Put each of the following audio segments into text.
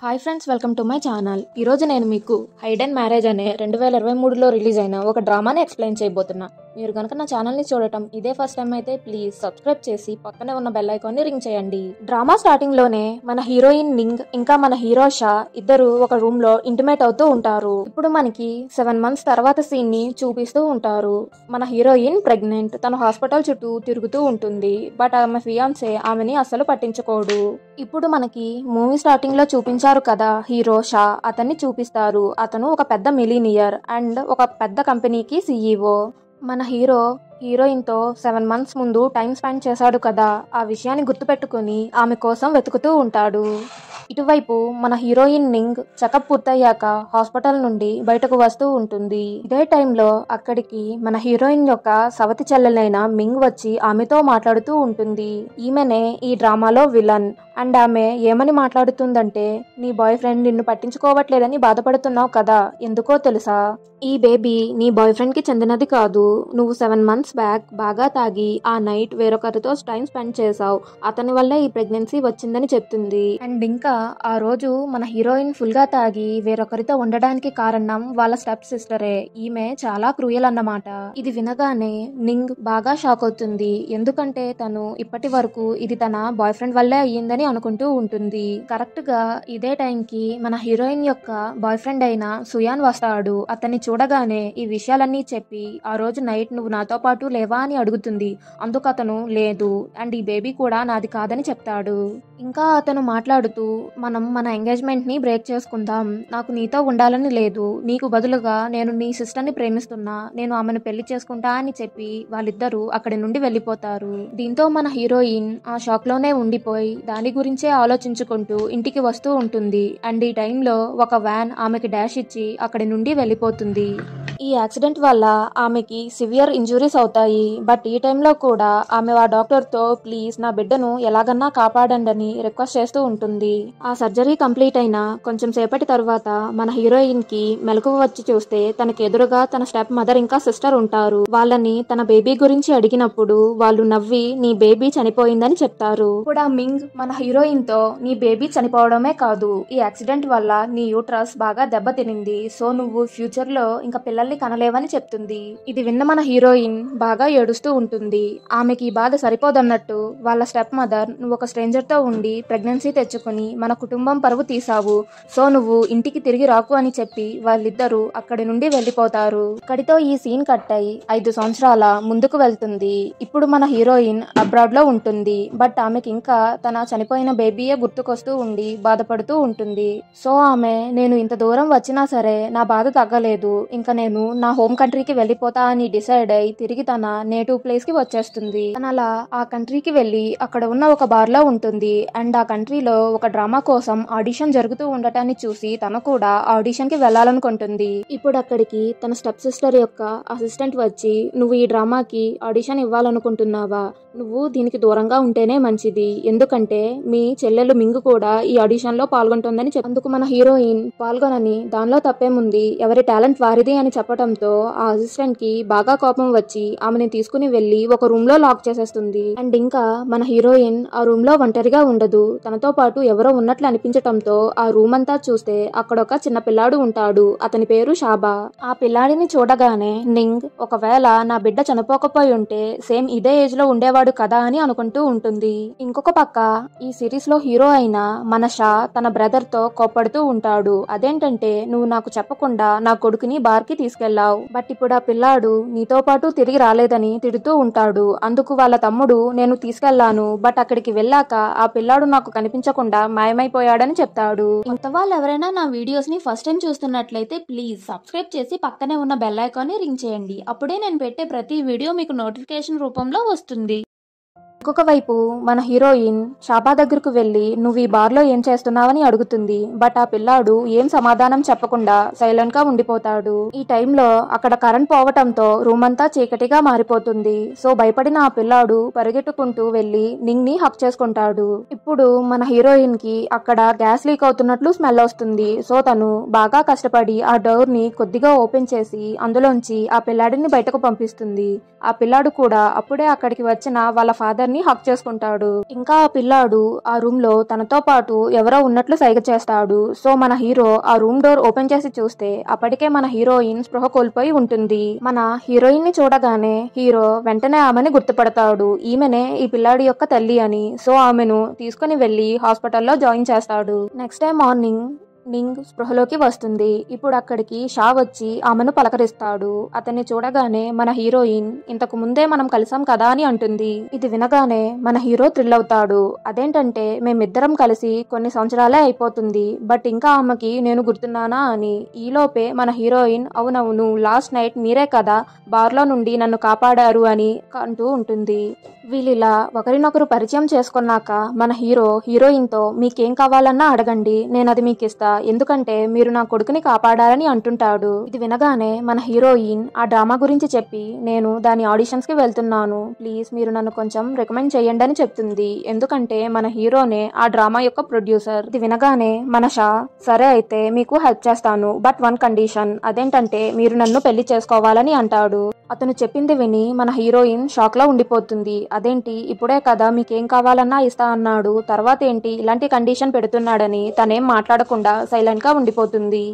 Hi friends, welcome to my channel. ఈరోజు నేను మీకు హైడ్ అండ్ మ్యారేజ్ అనే 2023లో రిలీజ్ అయిన ఒక డ్రామాని ఎక్స్ప్లెయిన్ చేయబోతున్నా. మీరు కనుక నా ఛానల్ని చూడటం ఇదే ఫస్ట్ టైం అయితే ప్లీజ్ సబ్స్క్రైబ్ చేసి పక్కనే ఉన్న బెల్ ఐకాన్ని రింగ్ చేయండి. డ్రామా స్టార్టింగ్ లోనే మన హీరోయిన్ నింగ్ ఇంకా మన హీరో షా ఇద్దరు ఒక రూమ్ లో ఇంటిమేట్ అవుతూ ఉంటారు. ఇప్పుడు మనకి 7 months తర్వాత సీన్ ని చూపిస్తూ ఉంటారు. మన హీరోయిన్ ప్రెగ్నెంట్, తన హాస్పిటల్ చుట్టూ తిరుగుతూ ఉంటుంది. బట్ ఆమె ఫియాన్సే ఆమెని అస్సలు పట్టించుకోడు. ఇప్పుడు మనకి మూవీ స్టార్టింగ్ లో చూపించారు కదా, హీరో షా అతన్ని చూపిస్తారు. అతను ఒక పెద్ద మిలీనియర్ అండ్ ఒక పెద్ద కంపెనీకి CEO. మన హీరోయిన్ తో 7 months ముందు టైం స్పెండ్ చేశాడు కదా, ఆ విషయాన్ని గుర్తుపెట్టుకుని ఆమె కోసం వెతుకుతూ ఉంటాడు. ఇటువైపు మన హీరోయిన్ నింగ్ చెకప్ పూర్తయ్యాక హాస్పిటల్ నుండి బయటకు వస్తూ ఉంటుంది. ఇదే టైంలో అక్కడికి మన హీరోయిన్ యొక్క సవతి చెల్లెలైన మింగ్ వచ్చి ఆమెతో మాట్లాడుతూ ఉంటుంది. ఈమెనే ఈ డ్రామాలో విలన్. అండ్ ఆమె ఏమని మాట్లాడుతుందంటే, నీ బాయ్ ఫ్రెండ్ నిన్ను పట్టించుకోవట్లేదని బాధపడుతున్నావు కదా, ఎందుకో తెలుసా? ఈ బేబీ నీ బాయ్ ఫ్రెండ్ కి చెందినది కాదు. నువ్వు 7 months బ్యాక్ బాగా తాగి ఆ నైట్ వేరొకరితో టైం స్పెండ్ చేసావు. అతని వల్లే ఈ ప్రెగ్నెన్సీ వచ్చిందని చెప్తుంది. అండ్ ఇంకా ఆ రోజు మన హీరోయిన్ ఫుల్ గా తాగి వేరొకరితో ఉండడానికి కారణం వాళ్ళ స్టెప్ సిస్టరే. ఈమె చాలా క్రూయల్ అన్నమాట. ఇది వినగానే నింగ్ బాగా షాక్ అవుతుంది. ఎందుకంటే తను ఇప్పటి వరకు ఇది తన బాయ్ ఫ్రెండ్ వల్లే అయ్యిందని అనుకుంటూ ఉంటుంది. కరెక్ట్ గా ఇదే టైం కి మన హీరోయిన్ యొక్క బాయ్ ఫ్రెండ్ అయిన సుయాన్ వస్తాడు. అతన్ని చూడగానే ఈ విషయాలన్నీ చెప్పి ఆ రోజు నైట్ నువ్వు నాతో పాటు లేవా అని అడుగుతుంది. అందుకు అతను లేదు, అండ్ ఈ బేబీ కూడా నాది కాదని చెప్తాడు. ఇంకా అతను మాట్లాడుతూ, మనం మన ఎంగేజ్మెంట్ ని బ్రేక్ చేసుకుందాం. నాకు నీతో ఉండాలని లేదు. నీకు బదులుగా నేను నీ సిస్టర్ ని ప్రేమిస్తున్నా. నేను ఆమెను పెళ్లి చేసుకుంటా అని చెప్పి వాళ్ళిద్దరూ అక్కడి నుండి వెళ్ళిపోతారు. దీంతో మన హీరోయిన్ ఆ షాక్ లోనే ఉండిపోయి దాని గురించే ఆలోచించుకుంటూ ఇంటికి వస్తూ ఉంటుంది. అండ్ ఈ టైంలో ఒక వ్యాన్ ఆమెకి డాష్ ఇచ్చి అక్కడి నుండి వెళ్ళిపోతుంది. ఈ యాక్సిడెంట్ వల్ల ఆమెకి సివియర్ ఇంజురీస్ అవుతాయి. బట్ ఈ టైంలో కూడా ఆమె ఆ డాక్టర్ తో ప్లీజ్ నా బిడ్డను ఎలాగన్నా కాపాడండి అని రిక్వెస్ట్ చేస్తూ ఉంటుంది. ఆ సర్జరీ కంప్లీట్ అయిన కొంచెం సేపటి తర్వాత మన హీరోయిన్ కి మెలకువ వచ్చి చూస్తే తనకి ఎదురుగా తన స్టెప్ మదర్ ఇంకా సిస్టర్ ఉంటారు. వాళ్ళని తన బేబీ గురించి అడిగినప్పుడు వాళ్ళు నవ్వి నీ బేబీ చనిపోయిందని చెప్తారు. కూడా మింగ్ మన హీరోయిన్ తో నీ బేబీ చనిపోవడమే కాదు, ఈ యాక్సిడెంట్ వల్ల నీ యూట్రస్ బాగా దెబ్బతినింది. సో నువ్వు ఫ్యూచర్ లో ఇంకా పిల్లల్ని కనలేవని చెప్తుంది. ఇది విన్న మన హీరోయిన్ బాగా ఏడుస్తూ ఉంటుంది. ఆమెకి బాధ సరిపోదన్నట్టు వాళ్ళ స్టెప్ మదర్, నువ్వు ఒక స్ట్రేంజర్ తో ఉండి ప్రెగ్నెన్సీ తెచ్చుకుని మన కుటుంబం పరువు తీసావు. సో నువ్వు ఇంటికి తిరిగి రాకు అని చెప్పి వాళ్ళిద్దరూ అక్కడి నుండి వెళ్ళిపోతారు. ఇక్కడితో ఈ సీన్ కట్ అయి 5 సంవత్సరాల ముందుకు వెళ్తుంది. ఇప్పుడు మన హీరోయిన్ అబ్రాడ్ లో ఉంటుంది. బట్ ఆమెకి ఇంకా తన చనిపోయిన బేబీయే గుర్తుకొస్తూ ఉండి బాధపడుతూ ఉంటుంది. సో ఆమె, నేను ఇంత దూరం వచ్చినా సరే నా బాధ తగ్గలేదు, ఇంకా నేను నా హోమ్ కంట్రీకి వెళ్ళిపోతా అని డిసైడ్ అయి తిరిగి తన నేటివ్ ప్లేస్ కి వచ్చేస్తుంది. తన అలా ఆ కంట్రీకి వెళ్ళి అక్కడ ఉన్న ఒక బార్ లో ఉంటుంది. అండ్ ఆ కంట్రీలో ఒక డ్రామా కోసం ఆడిషన్ జరుగుతూ ఉండటాన్ని చూసి తను కూడా ఆడిషన్ కి వెళ్ళాలనుకుంటుంది. ఇప్పుడు అక్కడికి తన స్టెప్ సిస్టర్ యొక్క అసిస్టెంట్ వచ్చి, నువ్వు ఈ డ్రామాకి ఆడిషన్ ఇవ్వాలనుకుంటున్నావా? నువ్వు దీనికి దూరంగా ఉంటేనే మంచిది. ఎందుకంటే మీ చెల్లెలు మింగు కూడా ఈ ఆడిషన్ లో పాల్గొంటుందని అందుకు మన హీరోయిన్ పాల్గొనని దానిలో తప్పేముంది, ఎవరి టాలెంట్ వారిది అని చెప్పడంతో ఆ అసిస్టెంట్ కి బాగా కోపం వచ్చి ఆమెని తీసుకుని వెళ్లి ఒక రూమ్ లో లాక్ చేసేస్తుంది. అండ్ ఇంకా మన హీరోయిన్ ఆ రూమ్ లో ఒంటరిగా ఉండదు. తనతో పాటు ఎవరో ఉన్నట్లు అనిపించటంతో ఆ రూమ్ అంతా చూస్తే అక్కడ ఒక చిన్న పిల్లాడు ఉంటాడు. అతని పేరు షాబా. ఆ పిల్లాడిని చూడగానే నింగ్, ఒకవేళ నా బిడ్డ చనిపోకపోయి ఉంటే సేమ్ ఇదే ఏజ్ లో ఉండేవాడు కదా అని అనుకుంటూ ఉంటుంది. ఇంకొక పక్క ఈ సిరీస్ లో హీరో అయిన మన షా తన బ్రదర్ తో కోప్పడుతూ ఉంటాడు. అదేంటంటే, నువ్వు నాకు చెప్పకుండా నా కొడుకుని బార్ కి తీసుకెళ్లావు, బట్ ఇప్పుడు ఆ పిల్లాడు నీతో పాటు తిరిగి రాలేదని తిడుతూ ఉంటాడు. అందుకు వాళ్ళ తమ్ముడు, నేను తీసుకెళ్లాను, బట్ అక్కడికి వెళ్ళాక ఆ పిల్లాడు నాకు కనిపించకుండా మాయమైపోయాడని చెప్తాడు. కొత్త వాళ్ళు ఎవరైనా నా వీడియోస్ ని ఫస్ట్ టైం చూస్తున్నట్లయితే ప్లీజ్ సబ్స్క్రైబ్ చేసి పక్కనే ఉన్న బెల్ ఐకాన్ ని రింగ్ చేయండి. అప్పుడే నేను పెట్టే ప్రతి వీడియో మీకు నోటిఫికేషన్ రూపంలో వస్తుంది. ఇంకొక వైపు మన హీరోయిన్ షాబా దగ్గరకు వెళ్లి, నువ్వు ఈ బార్ లో ఏం చేస్తున్నావని అడుగుతుంది. బట్ ఆ పిల్లాడు ఏం సమాధానం చెప్పకుండా సైలెంట్ గా ఉండిపోతాడు. ఈ టైంలో అక్కడ కరెంట్ పోవటంతో రూమ్ అంతా చీకటిగా మారిపోతుంది. సో భయపడిన ఆ పిల్లాడు పరిగెట్టుకుంటూ వెళ్లి నింగ్ ని హక్ చేసుకుంటాడు. ఇప్పుడు మన హీరోయిన్ కి అక్కడ గ్యాస్ లీక్ అవుతున్నట్లు స్మెల్ వస్తుంది. సో తను బాగా కష్టపడి ఆ డోర్ ని కొద్దిగా ఓపెన్ చేసి అందులోంచి ఆ పిల్లాడిని బయటకు పంపిస్తుంది. ఆ పిల్లాడు కూడా అప్పుడే అక్కడికి వచ్చిన వాళ్ళ ఫాదర్ ని హక్ చేసుకుంటాడు. ఇంకా ఆ పిల్లాడు ఆ రూమ్ లో తనతో పాటు ఎవరో ఉన్నట్లు సైగ చేస్తాడు. సో మన హీరో ఆ రూమ్ డోర్ ఓపెన్ చేసి చూస్తే అప్పటికే మన హీరోయిన్ స్పృహ కోల్పోయి ఉంటుంది. మన హీరోయిన్ ని చూడగానే హీరో వెంటనే ఆమెని గుర్తుపడతాడు. ఈమెనే ఈ పిల్లాడి యొక్క తల్లి అని. సో ఆమెను తీసుకుని వెళ్లి హాస్పిటల్లో జాయిన్ చేస్తాడు. నెక్స్ట్ డే మార్నింగ్ నింగ్ స్పృహలోకి వస్తుంది. ఇప్పుడు అక్కడికి షా వచ్చి ఆమెను పలకరిస్తాడు. అతన్ని చూడగానే మన హీరోయిన్ ఇంతకు ముందే మనం కలిసాం కదా అని అంటుంది. ఇది వినగానే మన హీరో థ్రిల్ అవుతాడు. అదేంటంటే మేమిద్దరం కలిసి కొన్ని సంవత్సరాలే అయిపోతుంది, బట్ ఇంకా ఆమెకి నేను గుర్తున్నానా అని. ఈలోపే మన హీరోయిన్ అవునవును లాస్ట్ నైట్ మీరే కదా బార్లో నుండి నన్ను కాపాడారు అని అంటూ ఉంటుంది. వీళ్ళిలా ఒకరినొకరు పరిచయం చేసుకున్నాక మన హీరో హీరోయిన్ తో మీకేం కావాలన్నా అడగండి, నేను అది మీకు ఇస్తా, ఎందుకంటే మీరు నా కొడుకుని కాపాడారని అంటుంటాడు. ఇది వినగానే మన హీరోయిన్ ఆ డ్రామా గురించి చెప్పి నేను దాని ఆడిషన్స్ కి వెళ్తున్నాను, ప్లీజ్ మీరు నన్ను కొంచెం రికమెండ్ చేయండి అని చెప్తుంది. ఎందుకంటే మన హీరోనే ఆ డ్రామా యొక్క ప్రొడ్యూసర్. ఇది వినగానే మన షా సరే అయితే మీకు హెల్ప్ చేస్తాను, బట్ వన్ కండిషన్, అదేంటంటే మీరు నన్ను పెళ్లి చేసుకోవాలని అంటాడు. అతను చెప్పింది విని మన హీరోయిన్ షాక్ లో ఉండిపోతుంది. అదేంటి ఇప్పుడే కదా మీకేం కావాలన్నా ఇస్తా అన్నాడు, తర్వాత ఏంటి ఇలాంటి కండిషన్ పెడుతున్నాడని తనేం మాట్లాడకుండా సైలెంట్ గా ఉండిపోతుంది.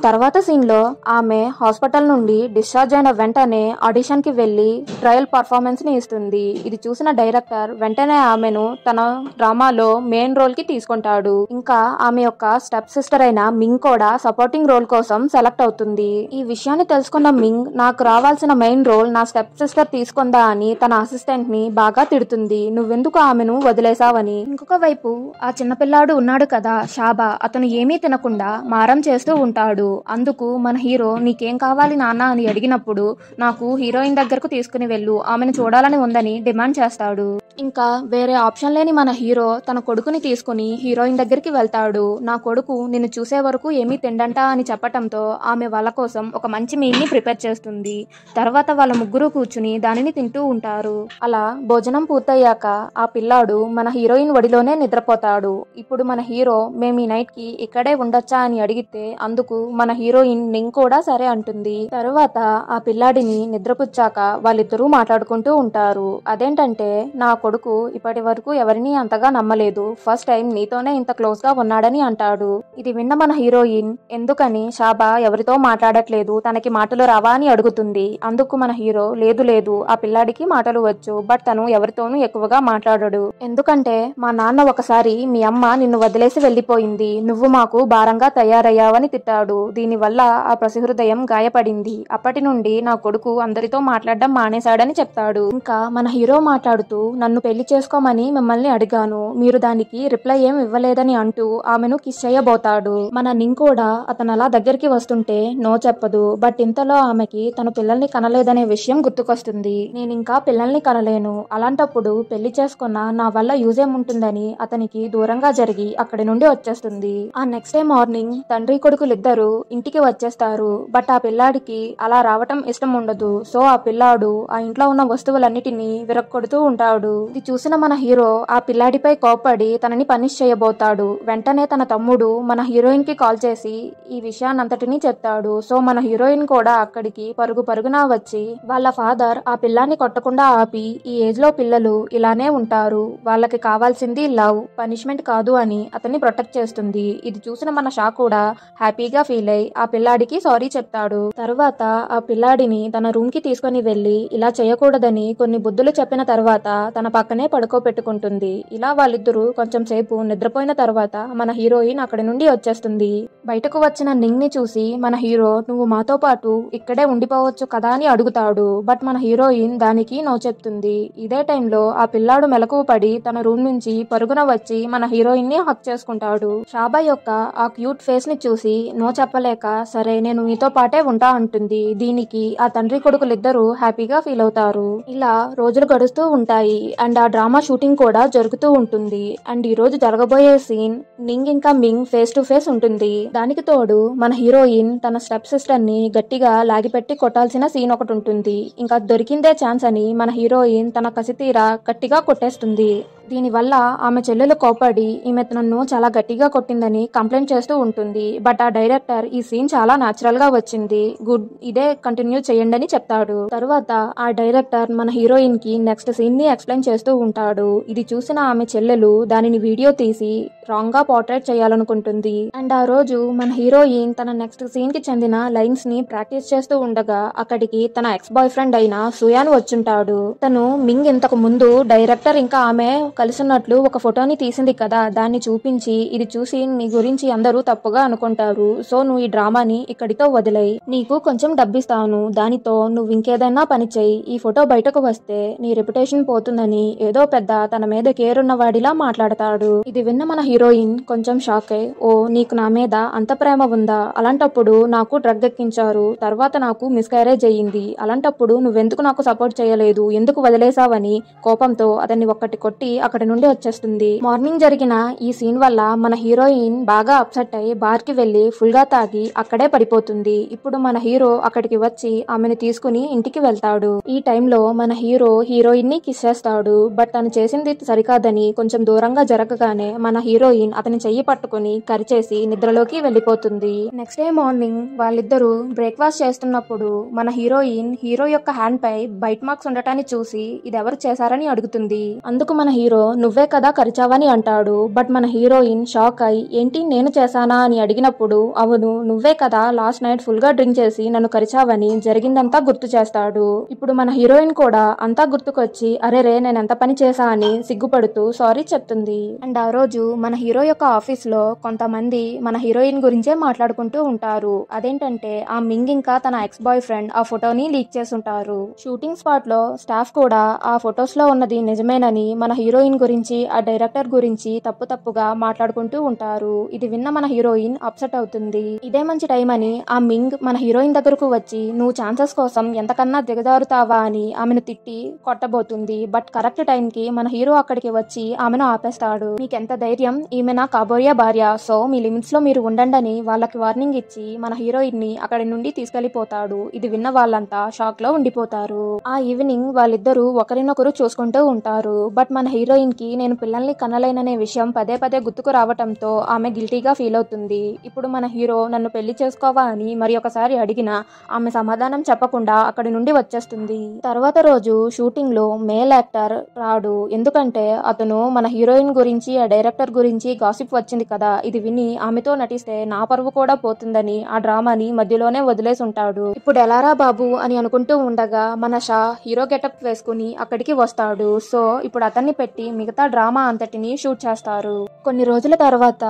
తర్వాత సీన్ లో ఆమె హాస్పిటల్ నుండి డిశ్చార్జ్ అయిన వెంటనే ఆడిషన్ కి వెళ్లి ట్రయల్ పర్ఫార్మెన్స్ ని ఇస్తుంది. ఇది చూసిన డైరెక్టర్ వెంటనే ఆమెను తన డ్రామాలో మెయిన్ రోల్ కి తీసుకుంటాడు. ఇంకా ఆమె యొక్క స్టెప్ సిస్టర్ అయిన మింగ్ కూడా సపోర్టింగ్ రోల్ కోసం సెలెక్ట్ అవుతుంది. ఈ విషయాన్ని తెలుసుకున్న మింగ్ నాకు రావాల్సిన మెయిన్ రోల్ నా స్టెప్ సిస్టర్ తీసుకుందా అని తన అసిస్టెంట్ ని బాగా తిడుతుంది. నువ్వెందుకు ఆమెను వదిలేసావని. ఇంకొక వైపు ఆ చిన్నపిల్లాడు ఉన్నాడు కదా షాబా, అతను ఏమీ తినకుండా మారం చేస్తూ ఉంటాడు. అందుకు మన హీరో నీకేం కావాలి నాన్న అని అడిగినప్పుడు నాకు హీరోయిన్ దగ్గరకు తీసుకుని వెళ్ళు, ఆమెను చూడాలని ఉందని డిమాండ్ చేస్తాడు. ఇంకా వేరే ఆప్షన్ లేని మన హీరో తన కొడుకుని తీసుకుని హీరోయిన్ దగ్గరికి వెళ్తాడు. నా కొడుకు నిన్ను చూసే వరకు ఏమీ తిండంట అని చెప్పటంతో ఆమె వాళ్ళ కోసం ఒక మంచి మీల్ ని ప్రిపేర్ చేస్తుంది. తర్వాత వాళ్ళ ముగ్గురు కూర్చుని దానిని తింటూ ఉంటారు. అలా భోజనం పూర్తయ్యాక ఆ పిల్లాడు మన హీరోయిన్ ఒడిలోనే నిద్రపోతాడు. ఇప్పుడు మన హీరో మేము ఈ నైట్ కి ఇక్కడే ఉండొచ్చా అని అడిగితే అందుకు మన హీరోయిన్ నింగ్ కూడా సరే అంటుంది. తర్వాత ఆ పిల్లాడిని నిద్రపుచ్చాక వాళ్ళిద్దరూ మాట్లాడుకుంటూ ఉంటారు. అదేంటంటే నా కొడుకు ఇప్పటి వరకు ఎవరిని అంతగా నమ్మలేదు, ఫస్ట్ టైం నీతోనే ఇంత క్లోజ్ గా ఉన్నాడని అంటాడు. ఇది విన్న మన హీరోయిన్ ఎందుకని షాబా ఎవరితో మాట్లాడట్లేదు, తనకి మాటలు రావా అని అడుగుతుంది. అందుకు మన హీరో లేదు లేదు ఆ పిల్లాడికి మాటలు వచ్చు, బట్ తను ఎవరితోనూ ఎక్కువగా మాట్లాడడు, ఎందుకంటే మా నాన్న ఒకసారి మీ అమ్మ నిన్ను వదిలేసి వెళ్లిపోయింది, నువ్వు మాకు భారంగా తయారయ్యావని తిట్టాడు. దీనివల్ల ఆ పసిహృదయం గాయపడింది. అప్పటి నుండి నా కొడుకు అందరితో మాట్లాడడం మానేశాడని చెప్తాడు. ఇంకా మన హీరో మాట్లాడుతూ నన్ను పెళ్లి చేసుకోమని మిమ్మల్ని అడిగాను, మీరు దానికి రిప్లై ఏం ఇవ్వలేదని అంటూ ఆమెను కిస్ చేయబోతాడు. మన నింగ్ కూడా అతను అలా దగ్గరికి వస్తుంటే నో చెప్పదు. బట్ ఇంతలో ఆమెకి తను పిల్లల్ని కనలేదనే విషయం గుర్తుకొస్తుంది. నేను ఇంకా పిల్లల్ని కనలేను, అలాంటప్పుడు పెళ్లి చేసుకున్న నా వల్ల యూజ్ ఏముంటుందని అతనికి దూరంగా జరిగి అక్కడి నుండి వచ్చేస్తుంది. ఆ నెక్స్ట్ డే మార్నింగ్ తండ్రి కొడుకులిద్దరూ ఇంటికి వచ్చేస్తారు. బట్ ఆ పిల్లాడికి అలా రావటం ఇష్టం ఉండదు. సో ఆ పిల్లాడు ఆ ఇంట్లో ఉన్న వస్తువులన్నిటినీ విరక్కొడుతూ ఉంటాడు. ఇది చూసిన మన హీరో ఆ పిల్లాడిపై కోపడి తనని పనిష్ చేయబోతాడు. వెంటనే తన తమ్ముడు మన హీరోయిన్ కి కాల్ చేసి ఈ విషయాన్నంతటినీ చెప్తాడు. సో మన హీరోయిన్ కూడా అక్కడికి పరుగు పరుగున వచ్చి వాళ్ళ ఫాదర్ ఆ పిల్లాన్ని కొట్టకుండా ఆపి ఈ ఏజ్ లో పిల్లలు ఇలానే ఉంటారు, వాళ్ళకి కావాల్సింది లవ్, పనిష్మెంట్ కాదు అని అతన్ని ప్రొటెక్ట్ చేస్తుంది. ఇది చూసిన మన షా కూడా హ్యాపీగా ఫీల్ అయి ఆ పిల్లాడికి సారీ చెప్తాడు. తర్వాత ఆ పిల్లాడిని తన రూమ్ కి తీసుకుని వెళ్లి ఇలా చేయకూడదని కొన్ని బుద్ధులు చెప్పిన తర్వాత తన పక్కనే పడుకోబెట్టుకుంటుంది. ఇలా వాళ్ళిద్దరూ కొంచెం సేపు నిద్రపోయిన తర్వాత మన హీరోయిన్ అక్కడి నుండి వచ్చేస్తుంది. బయటకు వచ్చిన నింగ్ ని చూసి మన హీరో నువ్వు మాతో పాటు ఇక్కడే ఉండిపోవచ్చు కదా అని అడుగుతాడు. బట్ మన హీరోయిన్ దానికి నో చెప్తుంది. ఇదే టైంలో ఆ పిల్లాడు మెలకువ పడి తన రూమ్ నుంచి పరుగున వచ్చి మన హీరోయిన్ ని హక్ చేసుకుంటాడు. షాబా యొక్క ఆ క్యూట్ ఫేస్ ని చూసి నో చెప్పలేక సరే నేను మీతో పాటే ఉంటా అంటుంది. దీనికి ఆ తండ్రి కొడుకులిద్దరూ హ్యాపీగా ఫీల్ అవుతారు. ఇలా రోజులు గడుస్తూ ఉంటాయి అండ్ ఆ డ్రామా షూటింగ్ కూడా జరుగుతూ ఉంటుంది. అండ్ ఈ రోజు జరగబోయే సీన్ నింగ్ ఇంకా మింగ్ ఫేస్ టు ఫేస్ ఉంటుంది. దానికి తోడు మన హీరోయిన్ తన స్టెప్ సిస్టర్ ని గట్టిగా లాగిపెట్టి కొట్టాల్సిన సీన్ ఒకటి ఉంటుంది. ఇంకా దొరికిందే ఛాన్స్ అని మన హీరోయిన్ తన కసితీరా గట్టిగా కొట్టేస్తుంది. దీనివల్ల ఆమె చెల్లెలు కోపడి ఈమె నన్ను చాలా గట్టిగా కొట్టిందని కంప్లైంట్ చేస్తూ ఉంటుంది. బట్ ఆ డైరెక్టర్ ఈ సీన్ చాలా న్యాచురల్ గా వచ్చింది, గుడ్, ఇదే కంటిన్యూ చేయండి అని చెప్తాడు. తరువాత ఆ డైరెక్టర్ మన హీరోయిన్ కి నెక్స్ట్ సీన్ ని ఎక్స్ప్లెయిన్ చేస్తూ ఉంటాడు. ఇది చూసిన ఆమె చెల్లెలు దానిని వీడియో తీసి రాంగ్ గా పోర్ట్రేట్ చేయాలనుకుంటుంది. అండ్ ఆ రోజు మన హీరోయిన్ తన నెక్స్ట్ సీన్ కి చెందిన లైన్స్ ని ప్రాక్టీస్ చేస్తూ ఉండగా అక్కడికి తన ఎక్స్ బాయ్ ఫ్రెండ్ అయిన సుయాన్ వచ్చుంటాడు. తను మింగ్ ఇంతకు ముందు డైరెక్టర్ ఇంకా ఆమె కలిసినట్లు ఒక ఫోటోని తీసింది కదా, దాన్ని చూపించి ఇది చూసి నీ గురించి అందరూ తప్పుగా అనుకుంటారు, సో నువ్వు ఈ డ్రామాని ఇక్కడితో వదిలేయి, నీకు కొంచెం డబ్బిస్తాను, దానితో నువ్వు ఇంకేదైనా పని చెయ్యి, ఈ ఫోటో బయటకు వస్తే నీ రెప్యుటేషన్ పోతుందని ఏదో పెద్ద తన మీద కేర్ ఉన్న వాడిలా మాట్లాడతాడు. ఇది విన్న మన హీరోయిన్ కొంచెం షాక్ అయి, ఓ నీకు నా మీద అంత ప్రేమ ఉందా, అలాంటప్పుడు నాకు డ్రగ్ ఎక్కించారు, తర్వాత నాకు మిస్క్యారేజ్ అయ్యింది, అలాంటప్పుడు నువ్వెందుకు నాకు సపోర్ట్ చేయలేదు, ఎందుకు వదిలేసావని కోపంతో అతన్ని ఒక్కటి కొట్టి అక్కడి నుండి వచ్చేస్తుంది. మార్నింగ్ జరిగిన ఈ సీన్ వల్ల మన హీరోయిన్ బాగా అప్సెట్ అయి బార్ కి వెళ్లి ఫుల్ గా తాగి అక్కడే పడిపోతుంది. ఇప్పుడు మన హీరో అక్కడికి వచ్చి ఆమెను తీసుకుని ఇంటికి వెళ్తాడు. ఈ టైంలో మన హీరో హీరోయిన్ ని కిస్ చేస్తాడు. బట్ తను చేసింది సరికాదని కొంచెం దూరంగా జరగగానే మన హీరోయిన్ అతని చెయ్యి పట్టుకుని కరిచేసి నిద్రలోకి వెళ్లిపోతుంది. నెక్స్ట్ డే మార్నింగ్ వాళ్ళిద్దరూ బ్రేక్ఫాస్ట్ చేస్తున్నప్పుడు మన హీరోయిన్ హీరో యొక్క హ్యాండ్ పై బైట్ మార్క్స్ ఉండటాన్ని చూసి ఇది ఎవరు చేశారని అడుగుతుంది. అందుకు మన హీరో నువ్వే కదా కరిచావని అంటాడు. బట్ మన హీరోయిన్ షాక్ అయి ఏంటి నేను చేశానా అని అడిగినప్పుడు అవును నువ్వే కదా లాస్ట్ నైట్ ఫుల్ గా డ్రింక్ చేసి నన్ను కరిచావని జరిగిందంతా గుర్తు చేస్తాడు. ఇప్పుడు మన హీరోయిన్ కూడా అంతా గుర్తుకొచ్చి అరేరే నేను ఎంత పని చేశా అని సిగ్గుపడుతూ సారీ చెప్తుంది. అండ్ ఆ రోజు మన హీరో యొక్క ఆఫీస్ లో కొంతమంది మన హీరోయిన్ గురించే మాట్లాడుకుంటూ ఉంటారు. అదేంటంటే ఆ మింగ్ ఇంకా తన ఎక్స్ బాయ్ ఫ్రెండ్ ఆ ఫోటోని లీక్ చేసుంటారు. షూటింగ్ స్పాట్ లో స్టాఫ్ కూడా ఆ ఫొటోస్ లో ఉన్నది నిజమేనని మన హీరోయిన్ గురించి ఆ డైరెక్టర్ గురించి తప్పుగా మాట్లాడుకుంటూ ఉంటారు. ఇది విన్న మన హీరోయిన్ అప్సెట్ అవుతుంది. ఇదే మంచి టైం అని ఆ మింగ్ మన హీరోయిన్ దగ్గరకు వచ్చి నువ్వు ఛాన్సెస్ కోసం ఎంతకన్నా దిగజారుతావా అని ఆమెను తిట్టి కొట్టబోతుంది. బట్ కరెక్ట్ టైం కి మన హీరో అక్కడికి వచ్చి ఆమెను ఆపేస్తాడు. మీకెంత ధైర్యం, ఈమె నా కాబోయే భార్య, సో మీ లిమిట్స్ లో మీరు ఉండండి అని వాళ్ళకి వార్నింగ్ ఇచ్చి మన హీరోయిన్ ని అక్కడి నుండి తీసుకెళ్లిపోతాడు. ఇది విన్న వాళ్ళంతా షాక్ లో ఉండిపోతారు. ఆ ఈవినింగ్ వాళ్ళిద్దరూ ఒకరినొకరు చూసుకుంటూ ఉంటారు. బట్ మన హీరోయిన్ కి నేను పిల్లల్ని కనలేననే విషయం పదే గుర్తుకు రావటంతో ఆమె గిల్టీగా ఫీల్ అవుతుంది. ఇప్పుడు మన హీరో నన్ను పెళ్లి చేసుకోవా అని మరి ఒకసారి అడిగినా ఆమె సమాధానం చెప్పకుండా అక్కడి నుండి వచ్చేస్తుంది. తర్వాత రోజు షూటింగ్ లో మేల్ యాక్టర్ రాడు. ఎందుకంటే అతను మన హీరోయిన్ గురించి ఆ డైరెక్టర్ గురించి గాసిప్ వచ్చింది కదా, ఇది విని ఆమెతో నటిస్తే నా పరువు కూడా పోతుందని ఆ డ్రామాని మధ్యలోనే వదిలేసి ఉంటాడు. ఇప్పుడు ఎలారా బాబు అని అనుకుంటూ ఉండగా మన షా హీరో గెటప్ వేసుకుని అక్కడికి వస్తాడు. సో ఇప్పుడు అతన్ని పెట్టి మిగతా డ్రామా అంతటిని షూట్ చేస్తారు. కొన్ని రోజుల తర్వాత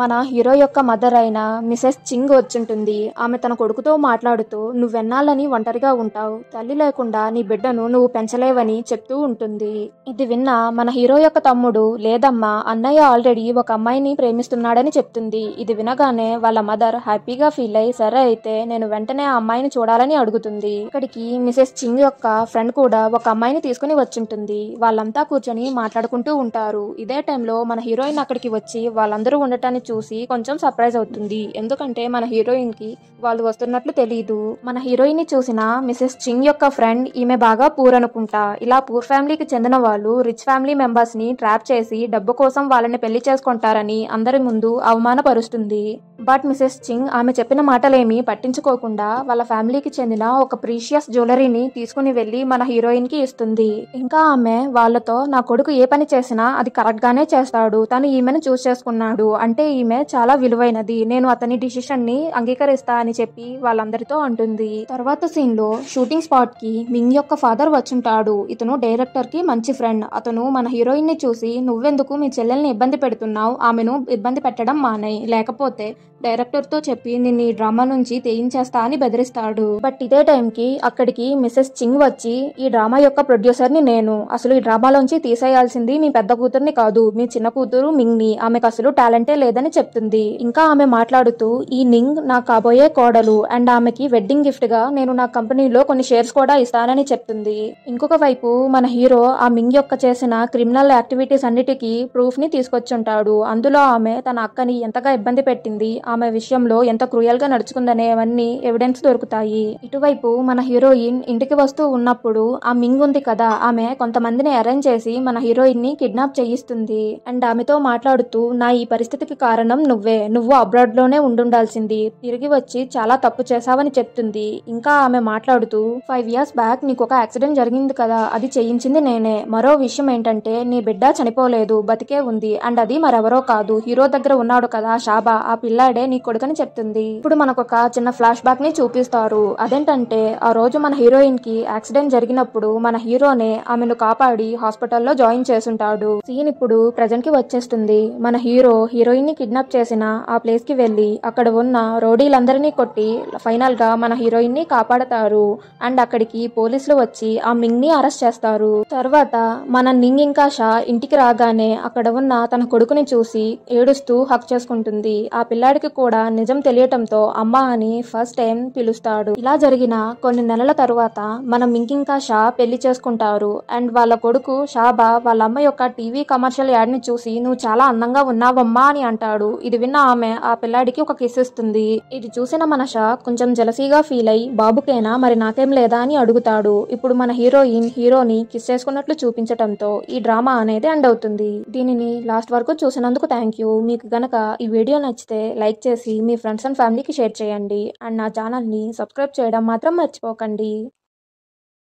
మన హీరో యొక్క మదర్ అయిన మిసెస్ చింగ్ వచ్చుంటుంది. ఆమె తన కొడుకుతో మాట్లాడుతూ నువ్వెన్నాళ్ళని ఒంటరిగా ఉంటావు, తల్లి లేకుండా నీ బిడ్డను నువ్వు పెంచలేవని చెప్తూ ఉంటుంది. ఇది విన్న మన హీరో యొక్క తమ్ముడు లేదమ్మా అన్నయ్య ఆల్రెడీ ఒక అమ్మాయిని ప్రేమిస్తున్నాడని చెప్తుంది. ఇది వినగానే వాళ్ళ మదర్ హ్యాపీగా ఫీల్ అయ్యి సరే అయితే నేను వెంటనే ఆ అమ్మాయిని చూడాలని అడుగుతుంది. ఇక్కడికి మిసెస్ చింగ్ యొక్క ఫ్రెండ్ కూడా ఒక అమ్మాయిని తీసుకుని వచ్చుంటుంది. వాళ్ళంతా కూర్చొని మాట్లాడుకుంటూ ఉంటారు. ఇదే టైంలో మన హీరోయిన్ అక్కడికి వచ్చి వాళ్ళందరూ ఉండటాన్ని చూసి కొంచెం సర్ప్రైజ్ అవుతుంది. ఎందుకంటే మన హీరోయిన్ కి వాళ్ళు వస్తున్నట్లు తెలియదు. మన హీరోయిన్ ని చూసిన మిసెస్ చింగ్ యొక్క ఫ్రెండ్ ఈమె బాగా పూర్ అనుకుంటా, ఇలా పూర్ ఫ్యామిలీకి చెందిన వాళ్ళు రిచ్ ఫ్యామిలీ మెంబర్స్ ని ట్రాప్ చేసి డబ్బు కోసం వాళ్ళని పెళ్లి చేసుకుంటారని అందరి ముందు అవమానపరుస్తుంది. బట్ మిసెస్ చింగ్ ఆమె చెప్పిన మాటలేమీ పట్టించుకోకుండా వాళ్ళ ఫ్యామిలీకి చెందిన ఒక ప్రీషియస్ జ్యువెలరీని తీసుకుని వెళ్లి మన హీరోయిన్ కి ఇస్తుంది. ఇంకా ఆమె వాళ్ళతో నా కొడుకు ఏ పని చేసినా అది కరెక్ట్ గానే చేస్తాడు, తను ఈమెను చూస్ చేసుకున్నాడు అంటే ఈమె చాలా విలువైనది, నేను అతని డిసిషన్ ని అంగీకరిస్తా అని చెప్పి వాళ్ళందరితో అంటుంది. తర్వాత సీన్ లో షూటింగ్ స్పాట్ కి మింగ్ యొక్క ఫాదర్ వచ్చుంటాడు. ఇతను డైరెక్టర్ కి మంచి ఫ్రెండ్. అతను మన హీరోయిన్ ని చూసి నువ్వెందుకు మీ చెల్లెల్ని ఇబ్బంది పెడుతున్నావు, ఆమెను ఇబ్బంది పెట్టడం మానేయ్, లేకపోతే డైరెక్టర్ తో చెప్పి నిన్ను ఈ డ్రామా నుంచి తెయించేస్తా అని బెదిరిస్తాడు. బట్ ఇదే టైం కి అక్కడికి మిసెస్ చింగ్ వచ్చి ఈ డ్రామా యొక్క ప్రొడ్యూసర్ ని నేను, అసలు ఈ డ్రామాలోంచి తీసేయాల్సింది మీ పెద్ద కూతుర్ని కాదు మీ చిన్న కూతురు మింగ్ ని, ఆమెకు అసలు టాలెంటే లేదని చెప్తుంది. ఇంకా ఆమె మాట్లాడుతూ ఈ నింగ్ నా కాబోయే కోడలు అండ్ ఆమెకి వెడ్డింగ్ గిఫ్ట్ గా నేను నా కంపెనీలో కొన్ని షేర్స్ కూడా ఇస్తానని చెప్తుంది. ఇంకొక వైపు మన హీరో ఆ మింగ్ యొక్క చేసిన క్రిమినల్ యాక్టివిటీస్ అన్నిటికీ ప్రూఫ్ ని తీసుకొచ్చుంటాడు. అందులో ఆమె తన అక్కని ఎంతగా ఇబ్బంది పెట్టింది, ఆమె విషయంలో ఎంత క్రూయల్ గా నడుచుకుందనేవన్నీ ఎవిడెన్స్ దొరుకుతాయి. ఇటువైపు మన హీరోయిన్ ఇంటికి వస్తూ ఉన్నప్పుడు ఆ మింగ్ ఉంది కదా, ఆమె కొంతమందిని అరేంజ్ చేసి మన హీరోయిన్ ని కిడ్నాప్ చేయిస్తుంది. అండ్ ఆమెతో మాట్లాడుతూ నా ఈ పరిస్థితికి కారణం నువ్వు అబ్రాడ్ లోనే ఉండుండాల్సింది, తిరిగి వచ్చి చాలా తప్పు చేశావని చెప్తుంది. ఇంకా ఆమె మాట్లాడుతూ 5 years బ్యాక్ నీకు ఒక యాక్సిడెంట్ జరిగింది కదా, అది చేయించింది నేనే. మరో విషయం ఏంటంటే నీ బిడ్డ చనిపోలేదు, బతికే ఉంది. అండ్ అది మరెవరో కాదు, హీరో దగ్గర ఉన్నాడు కదా షాబా, ఆ పిల్లాడే నీ కొడుకని చెప్తుంది. ఇప్పుడు మనకొక చిన్న ఫ్లాష్ బ్యాక్ ని చూపిస్తారు. అదేంటంటే ఆ రోజు మన హీరోయిన్ కి యాక్సిడెంట్ జరిగినప్పుడు మన హీరోనే ఆమెను కాపాడి హాస్పిటల్లో జాయిన్ చేసుంటాడు. సీన్ ఇప్పుడు ప్రెజెంట్ కి వచ్చేస్తుంది. మన హీరో హీరోయిన్ ని కిడ్నాప్ చేసిన ఆ ప్లేస్ కి వెళ్లి అక్కడ ఉన్న రౌడీలందరినీ కొట్టి ఫైనల్ గా మన హీరోయిన్ ని కాపాడతారు. అండ్ అక్కడికి పోలీసులు వచ్చి ఆ మింగ్ ని అరెస్ట్ చేస్తారు. తర్వాత మన నింగ్ ఇంకా షా ఇంటికి రాగానే అక్కడ ఉన్న తన కొడుకుని చూసి ఏడుస్తూ హక్ చేసుకుంటుంది. ఆ పిల్లాడికి కూడా నిజం తెలియటంతో అమ్మ అని ఫస్ట్ టైం పిలుస్తాడు. ఇలా జరిగిన కొన్ని నెలల తరువాత మన మింగ్ ఇంకా షా పెళ్లి చేసుకుంటారు. అండ్ వాళ్ళ కొడుకు షాబా వాళ్ళ అమ్మ యొక్క టీవీ కమర్షియల్ యాడ్ ని చూసి నువ్వు చాలా అందంగా ఉన్నావమ్మా అని అంటాడు. ఇది విన్న ఆమె ఆ పిల్లాడికి ఒక కిస్ ఇస్తుంది. ఇది చూసిన మన షా కొంచెం జలసీగా ఫీల్ అయి బాబుకేనా మరి నాకేం లేదా అని అడుగుతాడు. ఇప్పుడు మన హీరోయిన్ హీరోని కిస్ చేసుకున్నట్లు చూపించటంతో ఈ డ్రామా అనేది ఎండ్ అవుతుంది. దీనిని లాస్ట్ వరకు చూసినందుకు థ్యాంక్ యూ. మీకు గనక ఈ వీడియో నచ్చితే లైక్ చేసి మీ ఫ్రెండ్స్ అండ్ ఫ్యామిలీకి షేర్ చేయండి. అండ్ నా ఛానల్ ని సబ్స్క్రైబ్ చేయడం మాత్రం మర్చిపోకండి.